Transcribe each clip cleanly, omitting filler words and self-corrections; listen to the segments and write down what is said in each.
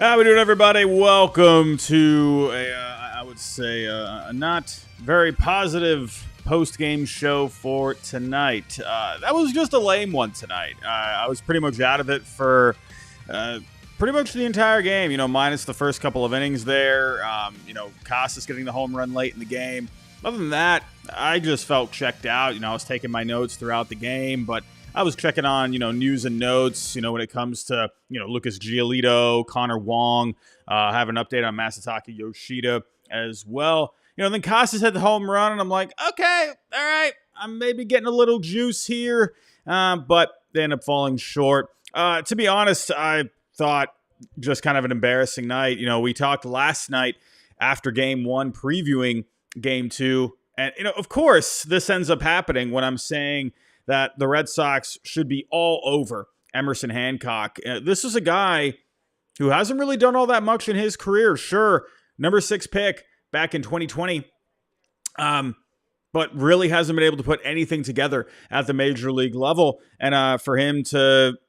How we doing, everybody? Welcome to I would say, a not very positive post-game show for tonight. That was just a lame one tonight. I was pretty much out of it for pretty much the entire game, minus the first couple of innings there. Casas getting the home run late in the game. Other than that, I just felt checked out. I was taking my notes throughout the game, but I was checking on, news and notes, when it comes to, Lucas Giolito, Connor Wong, have an update on Masataka Yoshida as well. Then Casas had the home run, and I'm like, okay, all right, I'm maybe getting a little juice here, but they end up falling short. To be honest, I thought just kind of an embarrassing night. We talked last night after game one, previewing game two, and, of course, this ends up happening when I'm saying that the Red Sox should be all over Emerson Hancock. This is a guy who hasn't really done all that much in his career. Sure, number 6 pick back in 2020, but really hasn't been able to put anything together at the major league level. And for him to,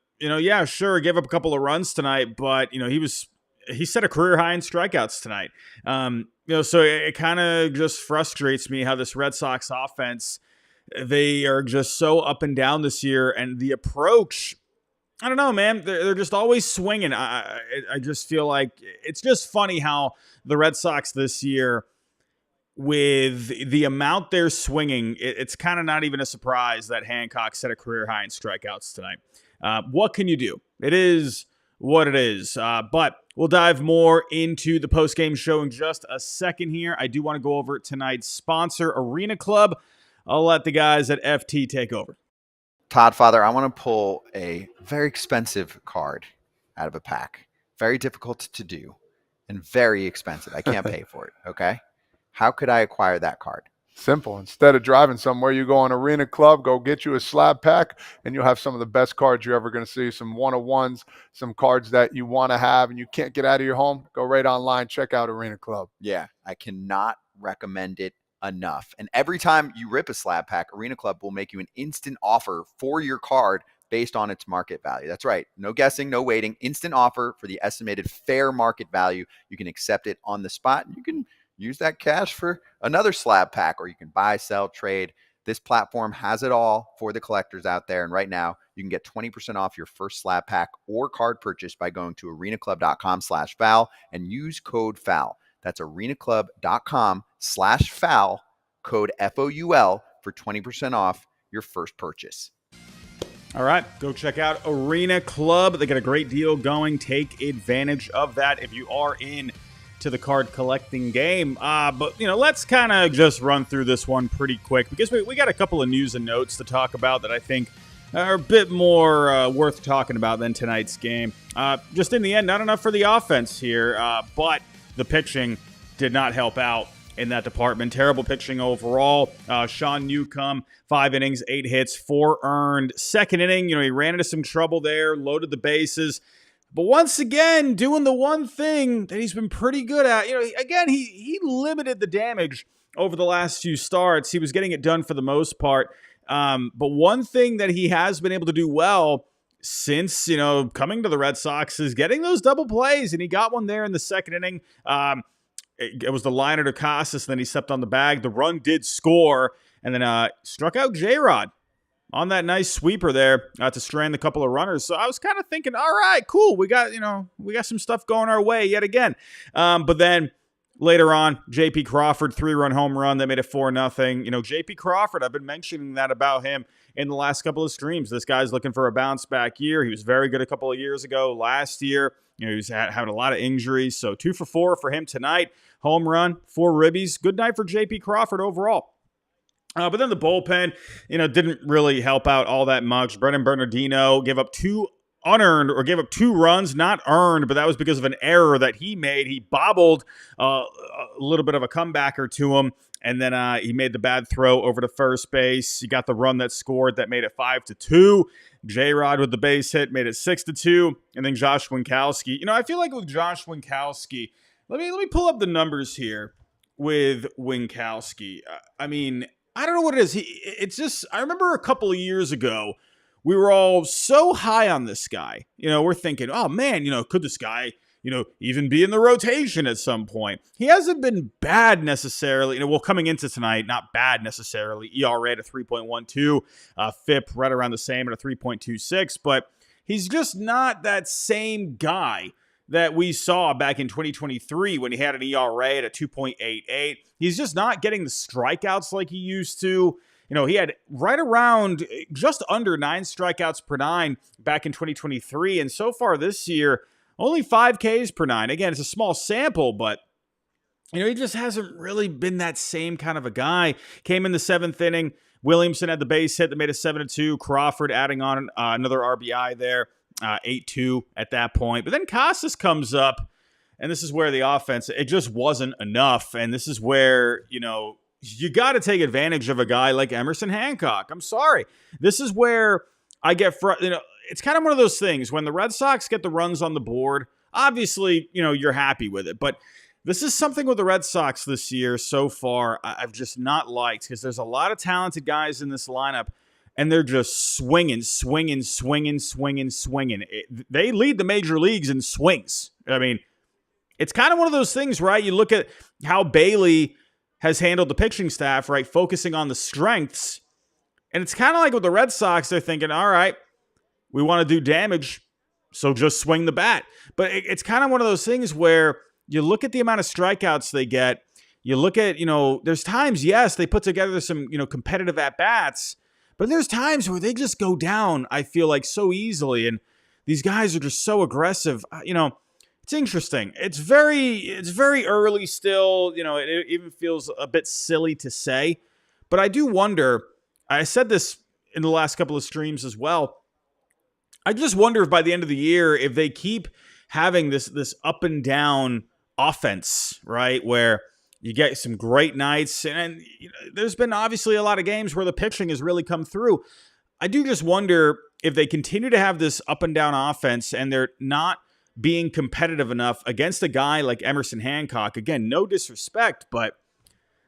sure, give up a couple of runs tonight, but, he set a career high in strikeouts tonight. So it kind of just frustrates me how this Red Sox offense, they are just so up and down this year, and the approach, I don't know, man. They're just always swinging. I just feel like it's just funny how the Red Sox this year, with the amount they're swinging, it's kind of not even a surprise that Hancock set a career high in strikeouts tonight. What can you do? It is what it is. But we'll dive more into the post-game show in just a second here. I do want to go over tonight's sponsor, Arena Club. I'll let the guys at FT take over. Todd, Father, I want to pull a very expensive card out of a pack. Very difficult to do and very expensive. I can't pay for it, okay? How could I acquire that card? Simple. Instead of driving somewhere, you go on Arena Club, go get you a slab pack, and you'll have some of the best cards you're ever going to see. Some one-of-ones, some cards that you want to have and you can't get out of your home. Go right online. Check out Arena Club. Yeah, I cannot recommend it enough. And every time you rip a slab pack, Arena Club will make you an instant offer for your card based on its market value. That's right. No guessing, no waiting. Instant offer for the estimated fair market value. You can accept it on the spot. You can use that cash for another slab pack, or you can buy, sell, trade. This platform has it all for the collectors out there. And right now, you can get 20% off your first slab pack or card purchase by going to arenaclub.com/foul and use code FOUL. That's arenaclub.com/foul, code FOUL for 20% off your first purchase. All right, go check out Arena Club. They got a great deal going. Take advantage of that if you are in to the card collecting game. But, let's kind of just run through this one pretty quick because we got a couple of news and notes to talk about that I think are a bit more worth talking about than tonight's game. Just in the end, not enough for the offense here, but the pitching did not help out in that department. Terrible pitching overall. Sean Newcomb, 5 innings, 8 hits, 4 earned. Second inning, he ran into some trouble there, loaded the bases. But once again, doing the one thing that he's been pretty good at. He limited the damage over the last few starts. He was getting it done for the most part. But one thing that he has been able to do well since, coming to the Red Sox is getting those double plays, and he got one there in the second inning. It was the liner to Casas, and then he stepped on the bag. The run did score, and then struck out J-Rod on that nice sweeper there to strand a couple of runners. So I was kind of thinking, all right, cool. We got some stuff going our way yet again. But then later on, J.P. Crawford, 3-run home run. They made it 4-0. J.P. Crawford, I've been mentioning that about him in the last couple of streams. This guy's looking for a bounce back year. He was very good a couple of years ago. Last year, he was having a lot of injuries. So 2 for 4 for him tonight. Home run, 4 ribbies. Good night for J.P. Crawford overall. But then the bullpen, didn't really help out all that much. Brennan Bernardino gave up 2 runs, not earned, but that was because of an error that he made. He bobbled a little bit of a comebacker to him, and then he made the bad throw over to first base. You got the run that scored that made it 5-2. J-Rod with the base hit made it 6-2, and then Josh Winkowski. I feel like with Josh Winkowski, let me pull up the numbers here with Winkowski. I don't know what it is. I remember a couple of years ago, we were all so high on this guy. We're thinking, oh man, could this guy even be in the rotation at some point. He hasn't been bad necessarily. Coming into tonight, not bad necessarily. ERA at a 3.12, FIP right around the same at a 3.26, but he's just not that same guy that we saw back in 2023 when he had an ERA at a 2.88. He's just not getting the strikeouts like he used to. He had right around just under 9 strikeouts per 9 back in 2023. And so far this year, only 5 Ks per 9. Again, it's a small sample, but he just hasn't really been that same kind of a guy. Came in the 7th inning. Williamson had the base hit that made it 7-2. Crawford adding on another RBI there, 8-2 at that point. But then Casas comes up, and this is where the offense, it just wasn't enough. And this is where, you got to take advantage of a guy like Emerson Hancock. I'm sorry. This is where I get it's kind of one of those things when the Red Sox get the runs on the board, obviously, you're happy with it. But this is something with the Red Sox this year so far I've just not liked, because there's a lot of talented guys in this lineup, and they're just swinging. They lead the major leagues in swings. I mean, it's kind of one of those things, right? You look at how Bailey has handled the pitching staff, right? Focusing on the strengths. And it's kind of like with the Red Sox, they're thinking, all right, we want to do damage, so just swing the bat. But it's kind of one of those things where you look at the amount of strikeouts they get. You look at, there's times, yes, they put together some, competitive at-bats, but there's times where they just go down, I feel like, so easily. And these guys are just so aggressive. It's interesting. It's very early still. It even feels a bit silly to say. But I do wonder, I said this in the last couple of streams as well, I just wonder if by the end of the year, if they keep having this up and down offense, right, where you get some great nights, and there's been obviously a lot of games where the pitching has really come through. I do just wonder if they continue to have this up and down offense and they're not being competitive enough against a guy like Emerson Hancock. Again, no disrespect, but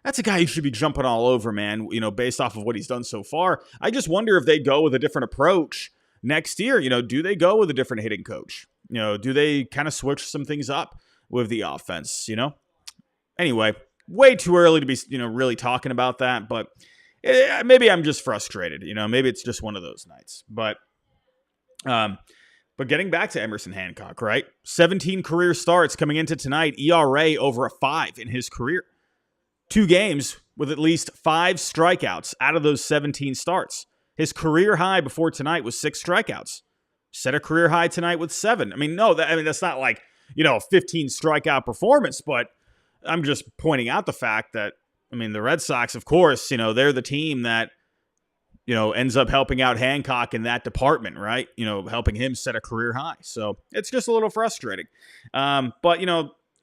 that's a guy you should be jumping all over, man, based off of what he's done so far. I just wonder if they go with a different approach next year. Do they go with a different hitting coach? Do they kind of switch some things up with the offense, Anyway, way too early to be, really talking about that, but maybe I'm just frustrated. Maybe it's just one of those nights. But getting back to Emerson Hancock, right? 17 career starts coming into tonight, ERA over a 5 in his career. 2 games with at least 5 strikeouts out of those 17 starts. His career high before tonight was 6 strikeouts. Set a career high tonight with 7. That's not like, 15 strikeout performance, but I'm just pointing out the fact that, the Red Sox, of course, they're the team that, ends up helping out Hancock in that department, right? Helping him set a career high. So it's just a little frustrating. But,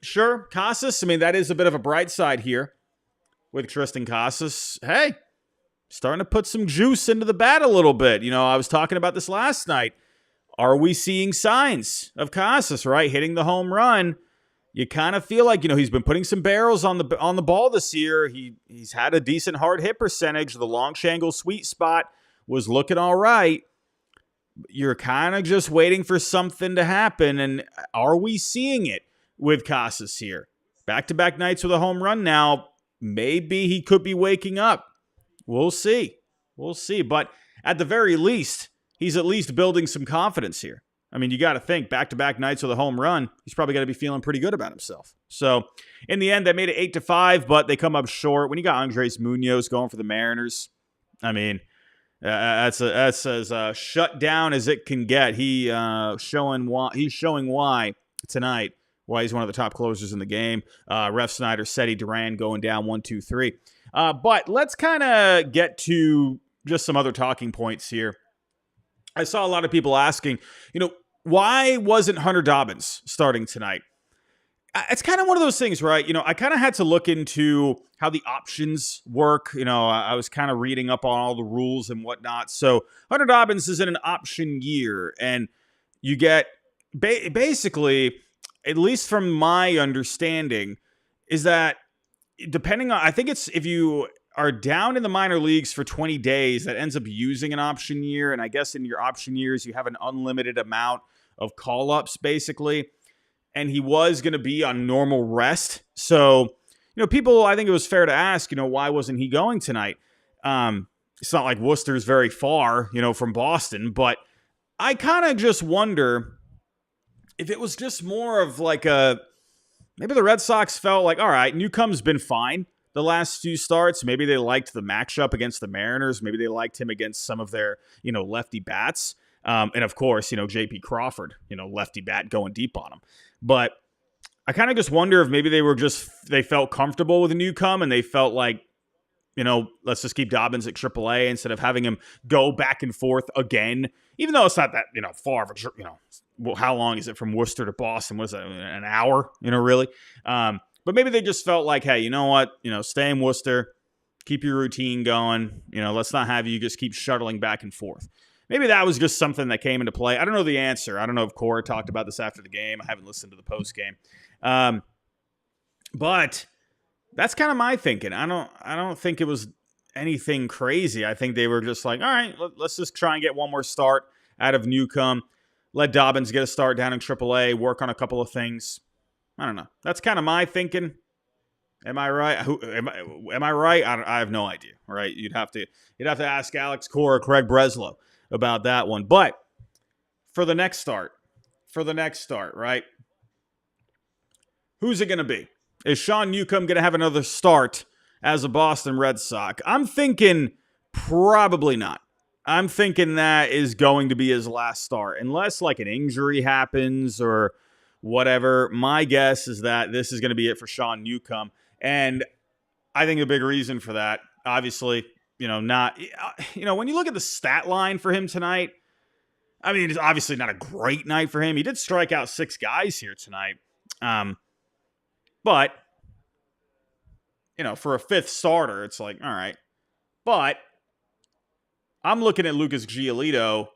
sure, Casas, that is a bit of a bright side here with Tristan Casas. Hey, starting to put some juice into the bat a little bit. I was talking about this last night. Are we seeing signs of Casas, right? Hitting the home run. You kind of feel like, he's been putting some barrels on the ball this year. He's had a decent hard hit percentage. The long shangle sweet spot was looking all right. You're kind of just waiting for something to happen. And are we seeing it with Casas here? Back-to-back nights with a home run now. Maybe he could be waking up. We'll see. But at the very least, he's at least building some confidence here. You got to think, back-to-back nights with a home run, he's probably got to be feeling pretty good about himself. So, in the end, they made it 8-5, but they come up short. When you got Andres Munoz going for the Mariners, that's as shut down as it can get. He's showing why tonight, why he's one of the top closers in the game. Ref Snyder, Seti, Duran going down 1-2-3. But let's kind of get to just some other talking points here. I saw a lot of people asking, why wasn't Hunter Dobbins starting tonight? It's kind of one of those things, right? I kind of had to look into how the options work. I was kind of reading up on all the rules and whatnot. So Hunter Dobbins is in an option year, and you get basically, at least from my understanding, is that depending on, I think it's if you are down in the minor leagues for 20 days, that ends up using an option year. And I guess in your option years, you have an unlimited amount of call-ups, basically. and he was going to be on normal rest. So, people, I think it was fair to ask, why wasn't he going tonight? It's not like Worcester's very far, from Boston, but I kind of just wonder if it was just more of like maybe the Red Sox felt like, all right, Newcomb's been fine the last few starts. Maybe they liked the matchup against the Mariners. Maybe they liked him against some of their, lefty bats. And of course, J.P. Crawford, lefty bat going deep on him. But I kind of just wonder if maybe they felt comfortable with Newcomb and they felt like, let's just keep Dobbins at AAA instead of having him go back and forth again, even though it's not that, far of a, how long is it from Worcester to Boston? What is that, an hour, really? But maybe they just felt like, hey, you know what, stay in Worcester, keep your routine going, let's not have you just keep shuttling back and forth. Maybe that was just something that came into play. I don't know the answer. I don't know if Cora talked about this after the game. I haven't listened to the post game. But that's kind of my thinking. I don't think it was anything crazy. I think they were just like, all right, let's just try and get one more start out of Newcomb. Let Dobbins get a start down in AAA, work on a couple of things. I don't know. That's kind of my thinking. Am I right? Am I right? I have no idea. Right? You'd have to ask Alex Cora or Craig Breslow about that one. But for the next start, right? Who's it going to be? Is Sean Newcomb going to have another start as a Boston Red Sox? I'm thinking probably not. I'm thinking that is going to be his last start. Unless like an injury happens or whatever. My guess is that this is going to be it for Sean Newcomb. And I think the big reason for that, obviously, when you look at the stat line for him tonight, I mean, it's obviously not a great night for him. He did strike out 6 guys here tonight. But, for a 5th starter, it's like, all right. But I'm looking at Lucas Giolito,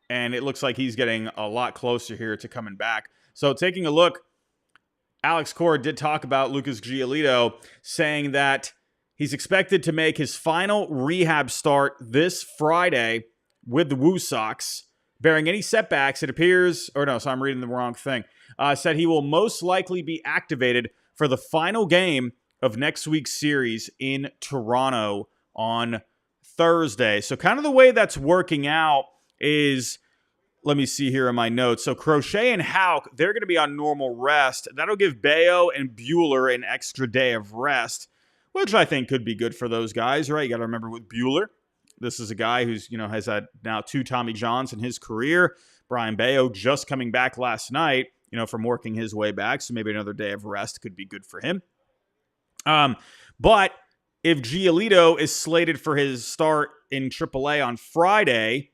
and it looks like he's getting a lot closer here to coming back. So taking a look, Alex Cora did talk about Lucas Giolito, saying that he's expected to make his final rehab start this Friday with the Woo Sox. Bearing any setbacks, it appears, I'm reading the wrong thing. Said he will most likely be activated for the final game of next week's series in Toronto on Thursday. So kind of the way that's working out is, let me see here in my notes. So Crochet and Houck, they're going to be on normal rest. That'll give Bayo and Buehler an extra day of rest, which I think could be good for those guys, right? You got to remember with Buehler, this is a guy who's, has had now 2 Tommy Johns in his career. Brian Bayo just coming back last night, from working his way back. So maybe another day of rest could be good for him. But if Giolito is slated for his start in AAA on Friday,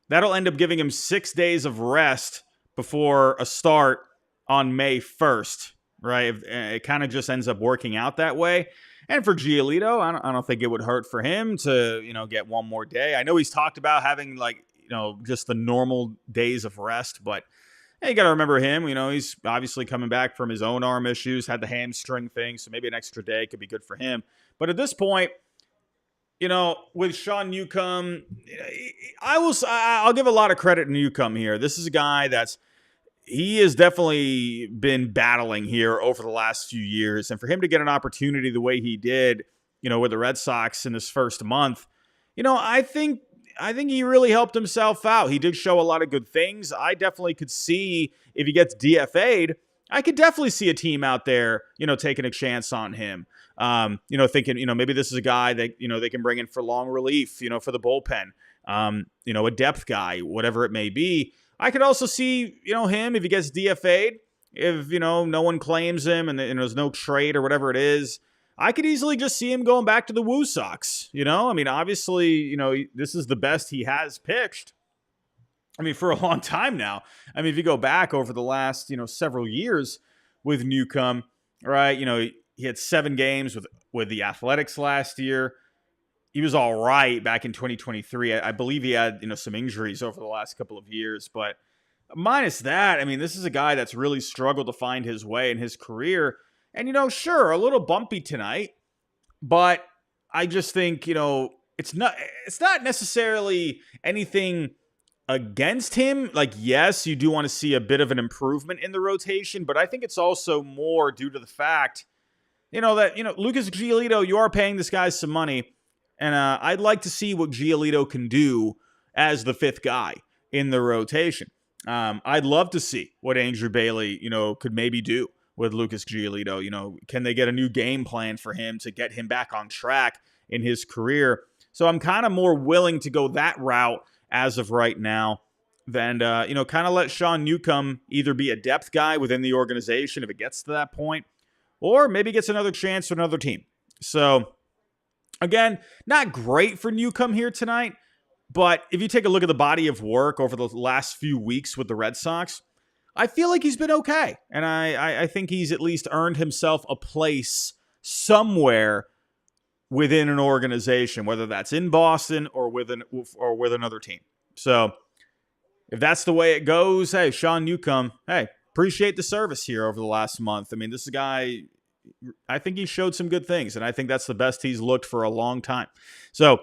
that'll end up giving him 6 days of rest before a start on May 1st, right? It kind of just ends up working out that way. And for Giolito, I don't think it would hurt for him to, get one more day. I know he's talked about having just the normal days of rest, but hey, you got to remember him. He's obviously coming back from his own arm issues, had the hamstring thing, so maybe an extra day could be good for him. But at this point, with Sean Newcomb, I'll give a lot of credit to Newcomb here. This is a guy he has definitely been battling here over the last few years. And for him to get an opportunity the way he did, with the Red Sox in his first month, I think he really helped himself out. He did show a lot of good things. I definitely could see if he gets DFA'd, I could definitely see a team out there, taking a chance on him. Thinking, maybe this is a guy that, they can bring in for long relief, for the bullpen, a depth guy, whatever it may be. I could also see, him if he gets DFA'd, if, no one claims him and there's no trade or whatever it is. I could easily just see him going back to the Woo Sox. Obviously, this is the best he has pitched. For a long time now. If you go back over the last, several years with Newcomb, right, he had 7 games with the Athletics last year. He was all right back in 2023. I believe he had, some injuries over the last couple of years. But minus that, this is a guy that's really struggled to find his way in his career. And, sure, a little bumpy tonight. But I just think, it's not necessarily anything against him, like, yes, you do want to see a bit of an improvement in the rotation, but I think it's also more due to the fact, that, Lucas Giolito, you are paying this guy some money, and I'd like to see what Giolito can do as the fifth guy in the rotation. I'd love to see what Andrew Bailey, could maybe do with Lucas Giolito. Can they get a new game plan for him to get him back on track in his career? So I'm kind of more willing to go that route as of right now than, kind of let Sean Newcomb either be a depth guy within the organization if it gets to that point, or maybe gets another chance with another team. So, again, not great for Newcomb here tonight, but if you take a look at the body of work over the last few weeks with the Red Sox, I feel like he's been okay. And I think he's at least earned himself a place somewhere within an organization, whether that's in Boston or with another team. So if that's the way it goes, hey, Sean Newcomb, hey, appreciate the service here over the last month. I mean, this guy, I think he showed some good things, and I think that's the best he's looked for a long time. So,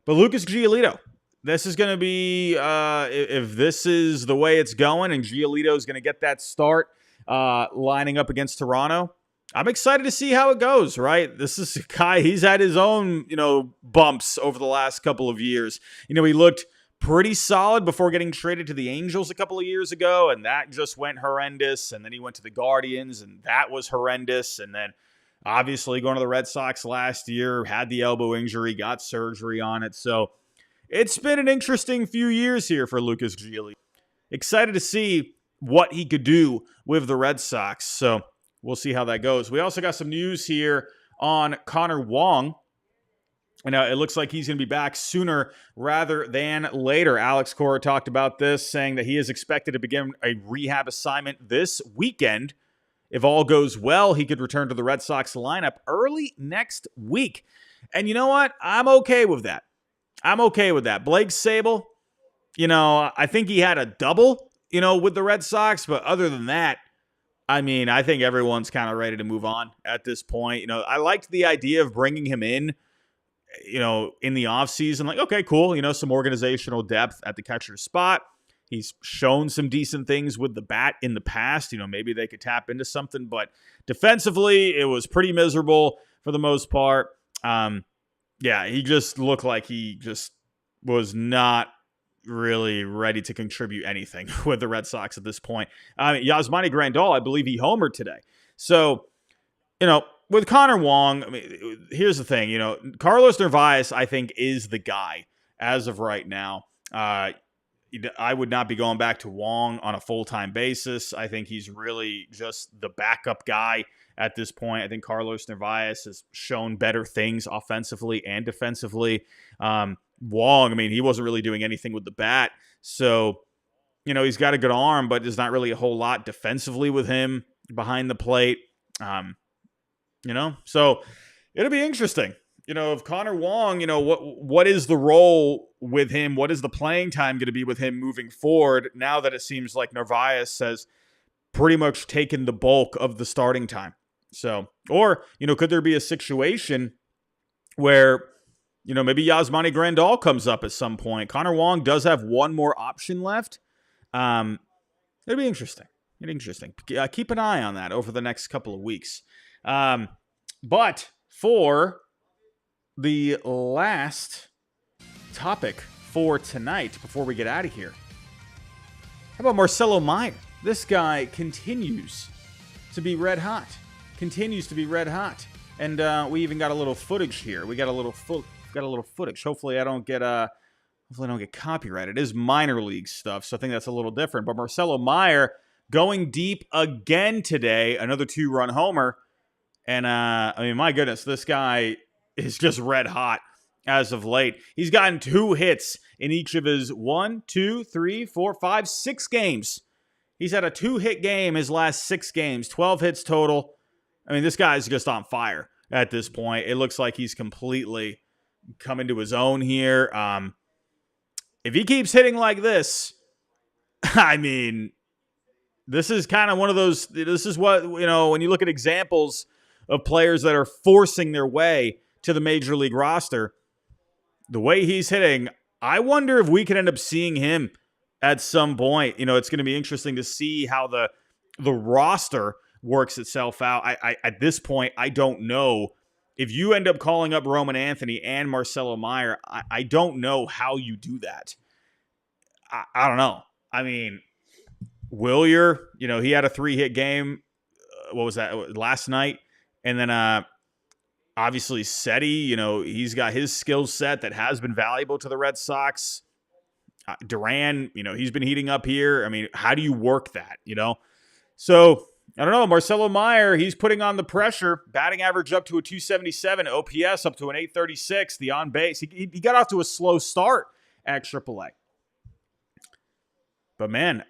but Lucas Giolito, this is going to be, if this is the way it's going and Giolito is going to get that start lining up against Toronto, I'm excited to see how it goes, right? This is a guy, he's had his own, bumps over the last couple of years. He looked pretty solid before getting traded to the Angels a couple of years ago, and that just went horrendous. And then he went to the Guardians, and that was horrendous. And then obviously going to the Red Sox last year, had the elbow injury, got surgery on it. So it's been an interesting few years here for Lucas Giolito. Excited to see what he could do with the Red Sox. So we'll see how that goes. We also got some news here on Connor Wong. And it looks like he's going to be back sooner rather than later. Alex Cora talked about this, saying that he is expected to begin a rehab assignment this weekend. If all goes well, he could return to the Red Sox lineup early next week. And you know what? I'm okay with that. Blake Sable, I think he had a double, with the Red Sox. But other than that, I mean, I think everyone's kind of ready to move on at this point. I liked the idea of bringing him in the offseason. Like, okay, cool. Some organizational depth at the catcher spot. He's shown some decent things with the bat in the past. Maybe they could tap into something. But defensively, it was pretty miserable for the most part. He just looked like he just was not really ready to contribute anything with the Red Sox at this point. Yasmani Grandal, I believe he homered today. So, with Connor Wong, I mean, here's the thing. Carlos Narvaez, I think, is the guy as of right now. I would not be going back to Wong on a full-time basis. I think he's really just the backup guy at this point. I think Carlos Narvaez has shown better things offensively and defensively. Wong, I mean, he wasn't really doing anything with the bat. So, he's got a good arm, but there's not really a whole lot defensively with him behind the plate. So it'll be interesting. If Connor Wong, what is the role with him? What is the playing time going to be with him moving forward now that it seems like Narvaez has pretty much taken the bulk of the starting time? So, or, could there be a situation where, maybe Yasmani Grandal comes up at some point? Connor Wong does have one more option left. It'll be interesting. Keep an eye on that over the next couple of weeks. But for the last topic for tonight, before we get out of here, how about Marcelo Meyer? This guy continues to be red hot. And we even got a little footage here. We got a little footage. Hopefully I don't get copyrighted. It is minor league stuff, so I think that's a little different. But Marcelo Meyer going deep again today, another 2-run homer. And, my goodness, this guy is just red hot as of late. He's gotten 2 hits in each of his 6 games. He's had a 2-hit game his last 6 games, 12 hits total. I mean, this guy's just on fire at this point. It looks like he's completely come into his own here. If he keeps hitting like this, I mean, this is kind of one of those, this is what, when you look at examples of players that are forcing their way to the major league roster, the way he's hitting, I wonder if we could end up seeing him at some point. It's going to be interesting to see how the roster works itself out. I at this point, I don't know. If you end up calling up Roman Anthony and Marcelo Meyer, I don't know how you do that. I don't know. I mean, Willier, he had a 3-hit game. What was that? Last night. And then obviously Seti, he's got his skill set that has been valuable to the Red Sox. Duran, he's been heating up here. I mean, how do you work that, So, I don't know. Marcelo Meyer, he's putting on the pressure. Batting average up to a 277. OPS up to an 836. The on base. He got off to a slow start at AAA. But, man,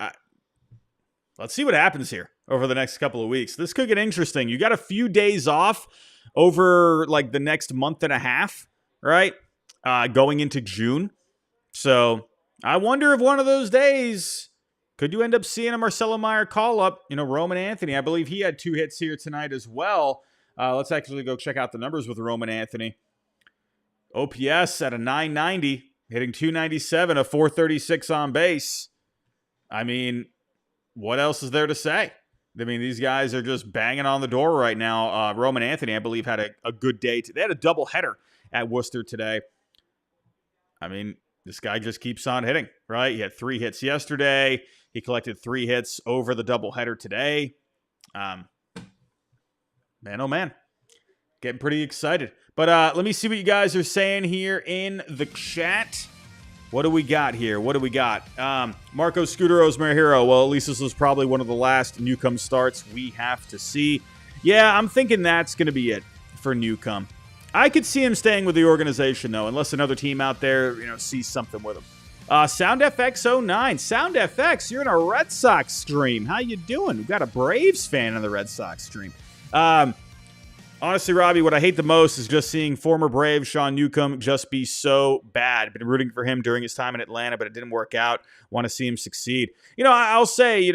let's see what happens here over the next couple of weeks. This could get interesting. You got a few days off over, like, the next month and a half, right? Going into June. So, I wonder if one of those days, could you end up seeing a Marcelo Meyer call-up? Roman Anthony, I believe he had 2 hits here tonight as well. Let's actually go check out the numbers with Roman Anthony. OPS at a 990, hitting 297, a 436 on base. I mean, what else is there to say? I mean, these guys are just banging on the door right now. Roman Anthony, I believe, had a good day. They had a doubleheader at Worcester today. I mean, this guy just keeps on hitting, right? He had 3 hits yesterday. He collected 3 hits over the doubleheader today. Man, oh man. Getting pretty excited. But let me see what you guys are saying here in the chat. What do we got here? Marco Scudero's Hero. Well, at least this was probably one of the last Newcomb starts we have to see. Yeah, I'm thinking that's going to be it for Newcomb. I could see him staying with the organization, though, unless another team out there, sees something with him. SoundFX09. SoundFX, you're in a Red Sox stream. How you doing? We've got a Braves fan on the Red Sox stream. Honestly, Robbie, what I hate the most is just seeing former Brave Sean Newcomb just be so bad. Been rooting for him during his time in Atlanta, but it didn't work out. Want to see him succeed. I'll say,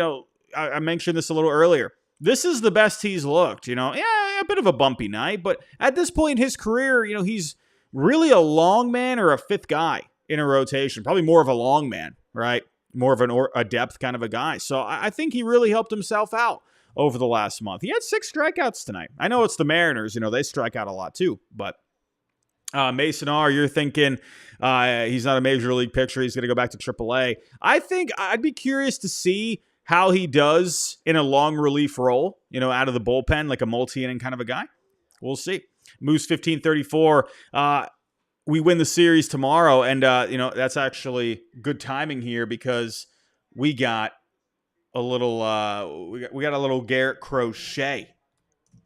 I mentioned this a little earlier. This is the best he's looked. Yeah, a bit of a bumpy night, but at this point in his career, he's really a long man or a 5th guy in a rotation. Probably more of a long man, right? More of a depth kind of a guy. So I think he really helped himself out over the last month. He had 6 strikeouts tonight. I know it's the Mariners. They strike out a lot too. But Mason R., you're thinking he's not a major league pitcher. He's going to go back to AAA. I think I'd be curious to see how he does in a long relief role, out of the bullpen, like a multi-inning kind of a guy. We'll see. Moose 1534. We win the series tomorrow, and that's actually good timing here because we got a little we got a little Garrett Crochet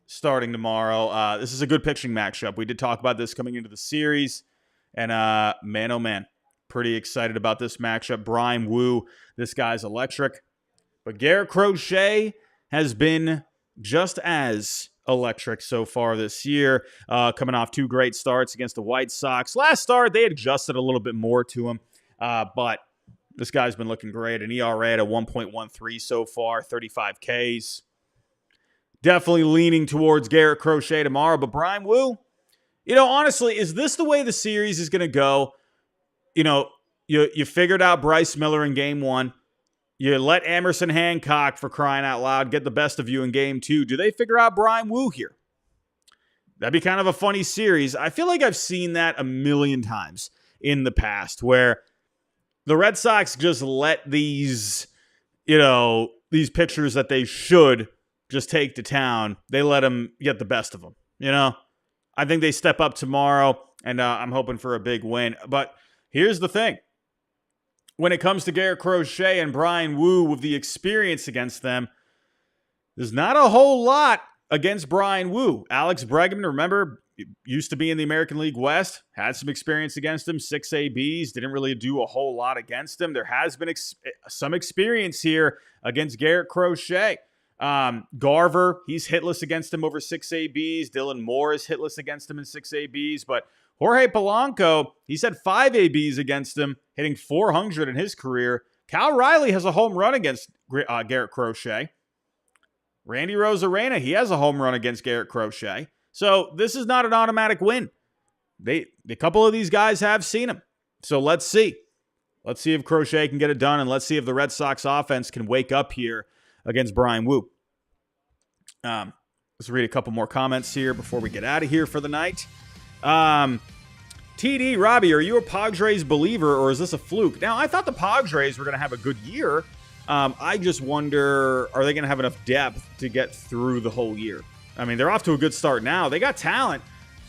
starting tomorrow. This is a good pitching matchup. We did talk about this coming into the series, and man, oh man, pretty excited about this matchup. Brian Wu, this guy's electric. But Garrett Crochet has been just as electric so far this year, coming off 2 great starts against the White Sox. Last start, they adjusted a little bit more to him, but this guy's been looking great. An ERA at a 1.13 so far, 35 Ks. Definitely leaning towards Garrett Crochet tomorrow, but Brian Wu, honestly, is this the way the series is going to go? You figured out Bryce Miller in game 1. You let Emerson Hancock, for crying out loud, get the best of you in game 2. Do they figure out Brian Wu here? That'd be kind of a funny series. I feel like I've seen that a million times in the past where the Red Sox just let these pitchers that they should just take to town, they let them get the best of them. I think they step up tomorrow, and I'm hoping for a big win. But here's the thing. When it comes to Garrett Crochet and Brian Wu with the experience against them, there's not a whole lot against Brian Wu. Alex Bregman, remember, used to be in the American League West, had some experience against him, 6 ABs, didn't really do a whole lot against him. There has been some experience here against Garrett Crochet. Garver, he's hitless against him over 6 ABs. Dylan Moore is hitless against him in 6 ABs, but Jorge Polanco, he's had 5 ABs against him, hitting .400 in his career. Cal Riley has a home run against Garrett Crochet. Randy Rosarena, he has a home run against Garrett Crochet. So this is not an automatic win. A couple of these guys have seen him. So let's see. Let's see if Crochet can get it done, and let's see if the Red Sox offense can wake up here against Brian Wu. Let's read a couple more comments here before we get out of here for the night. TD, Robbie, are you a Padres believer, or is this a fluke? Now, I thought the Padres were going to have a good year. I just wonder, are they going to have enough depth to get through the whole year? I mean, they're off to a good start now. They got talent.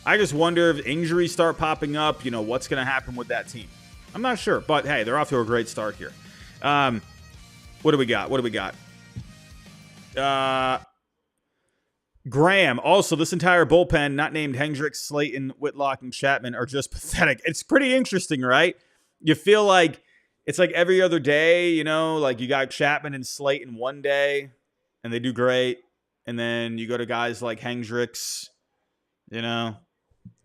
I just wonder if injuries start popping up, what's going to happen with that team. I'm not sure, but hey, they're off to a great start here. What do we got? Graham, also, this entire bullpen, not named Hendricks, Slayton, Whitlock, and Chapman, are just pathetic. It's pretty interesting, right? You feel like it's like every other day, like you got Chapman and Slayton one day, and they do great. And then you go to guys like Hendricks,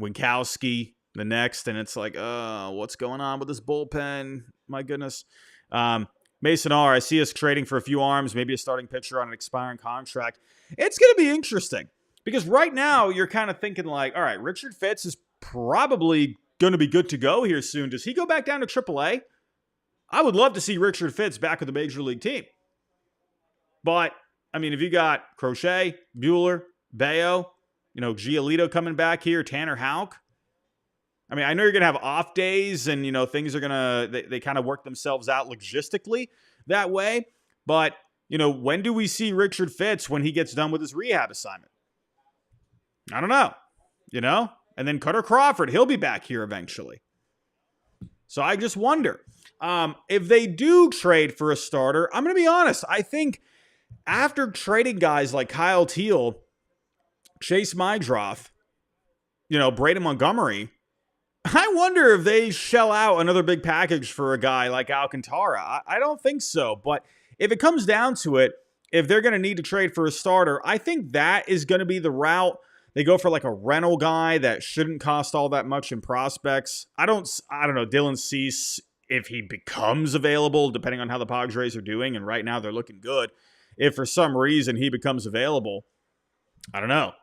Winkowski the next, and it's like, what's going on with this bullpen? My goodness. Mason R., I see us trading for a few arms, maybe a starting pitcher on an expiring contract. It's going to be interesting because right now you're kind of thinking like, all right, Richard Fitz is probably going to be good to go here soon. Does he go back down to AAA? I would love to see Richard Fitz back with the Major League team. But, I mean, if you got Crochet, Buehler, Bayo, Giolito coming back here, Tanner Houck. I mean, I know you're going to have off days and, things are going to, they kind of work themselves out logistically that way. But, when do we see Richard Fitz when he gets done with his rehab assignment? I don't know, And then Cutter Crawford, he'll be back here eventually. So I just wonder if they do trade for a starter. I'm going to be honest. I think after trading guys like Kyle Teal, Chase Mydroth, Braden Montgomery, I wonder if they shell out another big package for a guy like Alcantara. I don't think so. But if it comes down to it, if they're going to need to trade for a starter, I think that is going to be the route. They go for like a rental guy that shouldn't cost all that much in prospects. I don't know, Dylan Cease, if he becomes available, depending on how the Padres are doing, and right now they're looking good. If for some reason he becomes available, I don't know.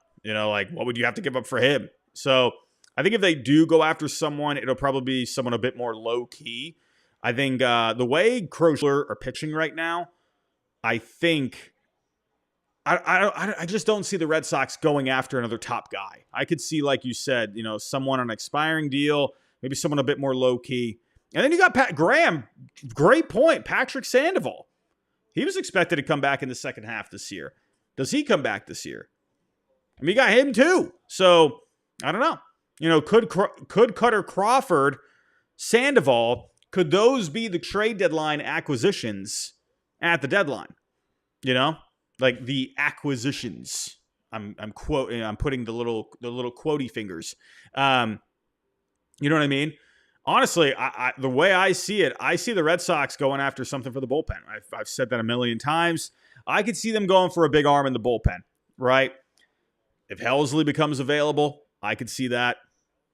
What would you have to give up for him? So I think if they do go after someone, it'll probably be someone a bit more low-key. I think the way Crochet are pitching right now, I think I just don't see the Red Sox going after another top guy. I could see, like you said, someone on an expiring deal, maybe someone a bit more low-key. And then you got Pat Graham. Great point. Patrick Sandoval. He was expected to come back in the second half this year. Does he come back this year? I mean, you got him too. So, I don't know. Could Cutter Crawford, Sandoval, could those be the trade deadline acquisitions at the deadline? Like the acquisitions. I'm quoting. I'm putting the little quotey fingers. You know what I mean? Honestly, the way I see it, I see the Red Sox going after something for the bullpen. I've said that a million times. I could see them going for a big arm in the bullpen, right? If Helsley becomes available, I could see that.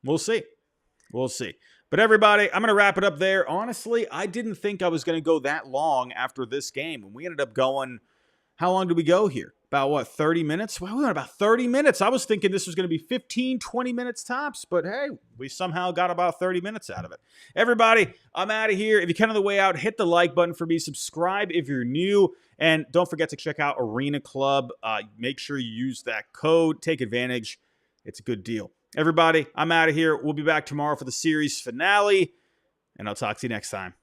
We'll see. But everybody, I'm going to wrap it up there. Honestly, I didn't think I was going to go that long after this game. When we ended up going, how long did we go here? About 30 minutes? Well, we went about 30 minutes. I was thinking this was going to be 15, 20 minutes tops. But hey, we somehow got about 30 minutes out of it. Everybody, I'm out of here. If you're kind of the way out, hit the like button for me. Subscribe if you're new. And don't forget to check out Arena Club. Make sure you use that code. Take advantage. It's a good deal. Everybody, I'm out of here. We'll be back tomorrow for the series finale, and I'll talk to you next time.